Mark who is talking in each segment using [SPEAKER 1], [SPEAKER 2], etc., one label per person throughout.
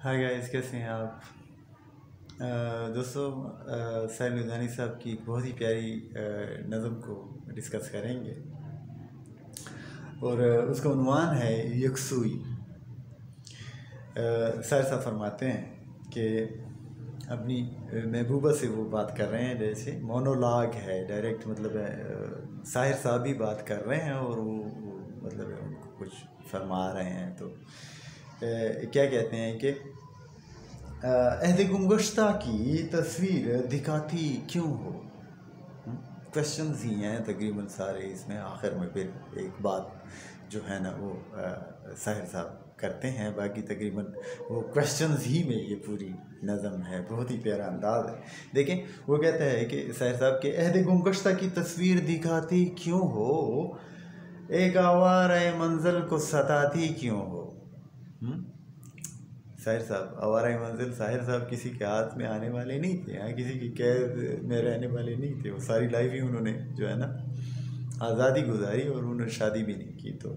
[SPEAKER 1] Hi guys, कैसे हैं आप। दोस्तों, साहिल लुधियानी साहब की एक बहुत ही प्यारी नज़म को डिस्कस करेंगे और उसका उन्वान है यकसुई। साहिल साहब फरमाते हैं कि अपनी महबूबा से वो बात कर रहे हैं, जैसे मोनोलॉग है, डायरेक्ट मतलब है साहिर साहब भी बात कर रहे हैं और वो मतलब उनको कुछ फरमा रहे हैं। तो क्या कहते हैं कि अहद गुमगश्ता की तस्वीर दिखाती क्यों हो। क्वेश्चंस ही हैं तकरीबन सारे इसमें। आखिर में फिर एक बात जो है ना वो साहिर साहब करते हैं, बाकी तकरीबन वो क्वेश्चंस ही में ये पूरी नज़म है। बहुत ही प्यारा अंदाज है। देखें, वो कहता है कि साहिर साहब के अहद गुमगश्ता की तस्वीर दिखाती क्यों हो, एक आवारा मंजिल को सताती क्यों हो। साहिर साहब आवारा मंजिल, साहिर साहब किसी के हाथ में आने वाले नहीं थे, यहाँ किसी की कैद में रहने वाले नहीं थे। वो सारी लाइफ ही उन्होंने जो है ना आज़ादी गुजारी और उन्होंने शादी भी नहीं की। तो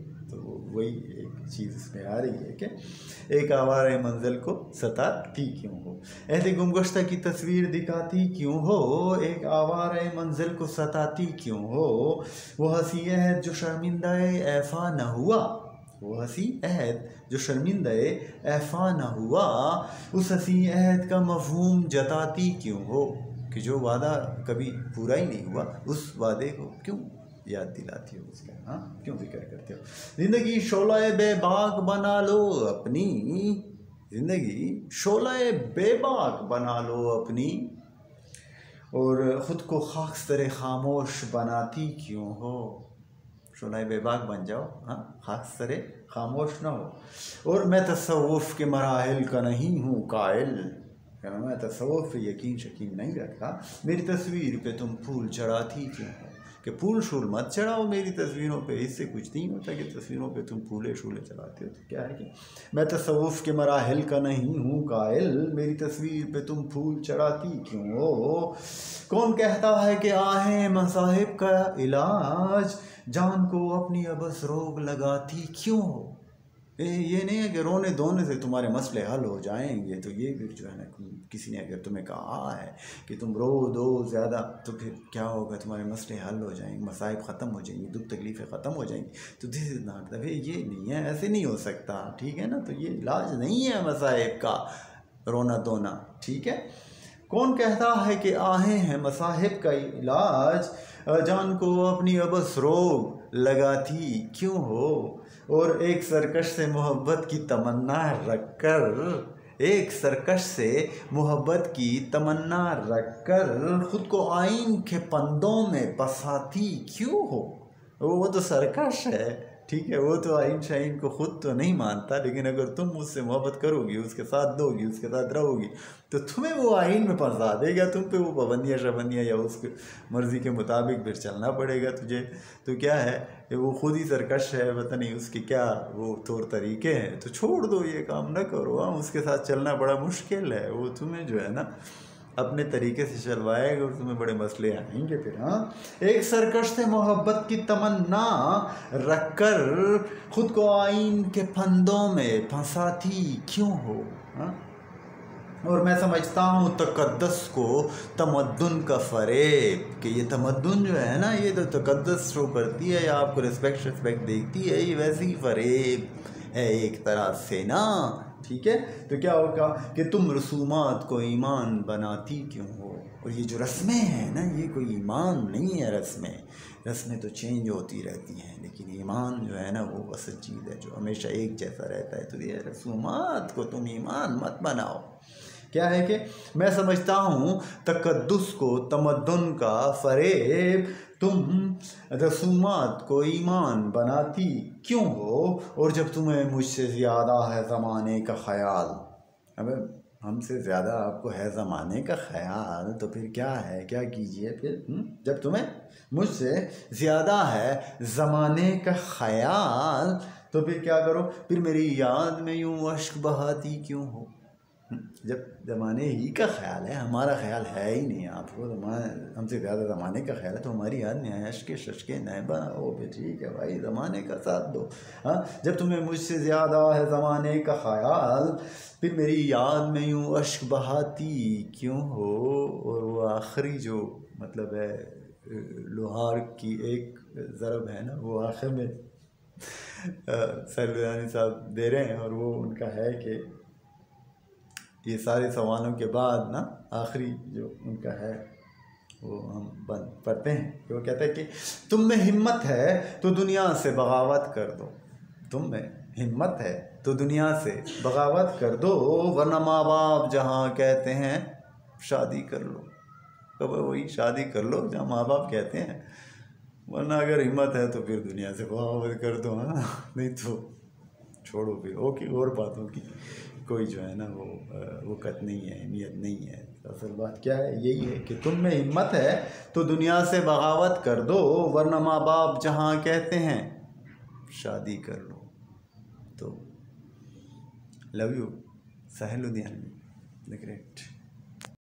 [SPEAKER 1] वही एक चीज़ इसमें आ रही है कि एक आवारा मंजिल को सताती क्यों हो, अहद गुमगश्ता की तस्वीर दिखाती क्यों हो, एक आवारा मंजिल को सताती क्यों हो। वो हंसी अहद जो शर्मिंदा ऐफा न हुआ, वो हंसी अहद जो शर्मिंदा ऐफा न हुआ, उस हंसी अहद का मफहूम जताती क्यों हो, कि जो वादा कभी पूरा ही नहीं हुआ उस वादे को क्यों याद दिलाती हो उसका। हाँ, क्यों फिक्र करते हो। ज़िंदगी शोलाए बेबाक बना लो अपनी, ज़िंदगी शोलाए बेबाक बना लो अपनी, और ख़ुद को खाकस्तर खामोश बनाती क्यों हो। शोलाए बेबाक बन जाओ, हाँ, खाकस्तर खामोश ना हो। और मैं तसव्वुफ़ के मराहिल का नहीं हूँ कायल, मैं तसव्वुफ़ पे यकीन शकीन नहीं रखता, मेरी तस्वीर पे तुम फूल चढ़ाती क्यों हो, कि फूल शूल मत चढ़ाओ मेरी तस्वीरों पे, इससे कुछ नहीं होता कि तस्वीरों पे तुम फूले शूले चढ़ाते हो। तो क्या है कि मैं तसव्वुफ़ के मराहिल का नहीं हूँ कायल, मेरी तस्वीर पे तुम फूल चढ़ाती क्यों हो। कौन कहता है कि आहें मसाहिब का इलाज, जान को अपनी अबस रोग लगाती क्यों हो। ये नहीं है कि रोने धोने से तुम्हारे मसले हल हो जाएंगे। तो ये फिर जो है ना, किसी ने अगर तुम्हें कहा है कि तुम रो दो ज़्यादा तो फिर क्या होगा, तुम्हारे मसले हल हो जाएंगे, मसाइब ख़त्म हो जाएंगी, दुख तकलीफ़ें ख़त्म हो जाएंगी। तो this is not the way, ये नहीं है, ऐसे नहीं हो सकता, ठीक है ना। तो ये इलाज नहीं है मसाइब का रोना धोना, ठीक है। कौन कहता है कि आहें हैं मसाहिब का इलाज, जान को अपनी अबस रोग लगाती क्यों हो। और एक सरकश से मोहब्बत की तमन्ना रखकर, एक सरकश से मोहब्बत की तमन्ना रखकर, ख़ुद को आइन के पंदों में बसाती क्यों हो। वो तो सरकश है, ठीक है, वो तो आइन शाइन को ख़ुद तो नहीं मानता, लेकिन अगर तुम उससे मोहब्बत करोगी, उसके साथ दोगी, उसके साथ रहोगी, तो तुम्हें वो आइन में फंसा देगा, तुम पे वो पाबंदियाँ शबंदियाँ या उसके मर्ज़ी के मुताबिक फिर चलना पड़ेगा तुझे। तो क्या है कि वो खुद ही सरकश है, पता नहीं उसके क्या वो तौर तरीके हैं। तो छोड़ दो, ये काम ना करो। हाँ, उसके साथ चलना बड़ा मुश्किल है, वो तुम्हें जो है ना अपने तरीके से चलवाएगा और तुम्हें बड़े मसले आएंगे फिर। हाँ, एक सरकश से मोहब्बत की तमन्ना रखकर, ख़ुद को आइन के फंदों में फंसाती क्यों हो। हाँ, और मैं समझता हूँ तकद्दस को तमद्दुन का फ़रेब, कि ये तमद्दुन जो है ना, ये तो तकद्दस शो करती है या आपको रिस्पेक्ट देखती है, ये वैसी ही फ़रेब है एक तरह से ना, ठीक है। तो क्या होगा कि तुम रसूमात को ईमान बनाती क्यों हो। और ये जो रस्में हैं ना, ये कोई ईमान नहीं है। रस्में तो चेंज होती रहती हैं, लेकिन ईमान जो है ना वो असल चीज़ है जो हमेशा एक जैसा रहता है। तो ये रसूमात को तुम ईमान मत बनाओ। क्या है कि मैं समझता हूँ तकद्दुस को तमद्दुन का फ़रेब, तुम रसूमात को ईमान बनाती क्यों हो। और जब तुम्हें मुझसे ज़्यादा है ज़माने का ख़याल, अब हमसे ज़्यादा आपको है ज़माने का ख़याल, तो फिर क्या है, क्या कीजिए फिर। जब तुम्हें मुझसे ज़्यादा है ज़माने का ख़याल, तो फिर क्या करो, फिर मेरी याद में यूँ अश्क बहाती क्यों हो। जब ज़माने ही का ख्याल है, हमारा ख्याल है ही नहीं, आपको हमसे ज़्यादा ज़माने का ख्याल है, तो हमारी याद में आया अश्के शशके नैबा ओ भी ठीक है भाई, ज़माने का साथ दो। हाँ, जब तुम्हें मुझसे ज़्यादा है ज़माने का ख्याल, फिर मेरी याद में यूँ अश्क बहाती क्यों हो। और वो आखिरी जो मतलब है लोहार की एक ज़रब है ना, वो आखिर में सैयद साहब दे रहे हैं, और वो उनका है कि ये सारे सवालों के बाद ना आखिरी जो उनका है वो हम बंद पढ़ते हैं कि वो कहते हैं कि तुम में हिम्मत है तो दुनिया से बगावत कर दो, तुम में हिम्मत है तो दुनिया से बगावत कर दो, वरना माँ बाप जहाँ कहते हैं शादी कर लो। तो वही शादी कर लो जहाँ माँ बाप कहते हैं, वरना अगर हिम्मत है तो फिर दुनिया से बगावत कर दो। हाँ, नहीं तो छोड़ो फिर ओके, और बातों की कोई जो है ना वो वक़्त नहीं है, अहमियत नहीं है। असल बात क्या है, यही है कि तुम में हिम्मत है तो दुनिया से बगावत कर दो, वरना माँ बाप जहाँ कहते हैं शादी कर लो। तो love you Sahil Ludhianvi the great.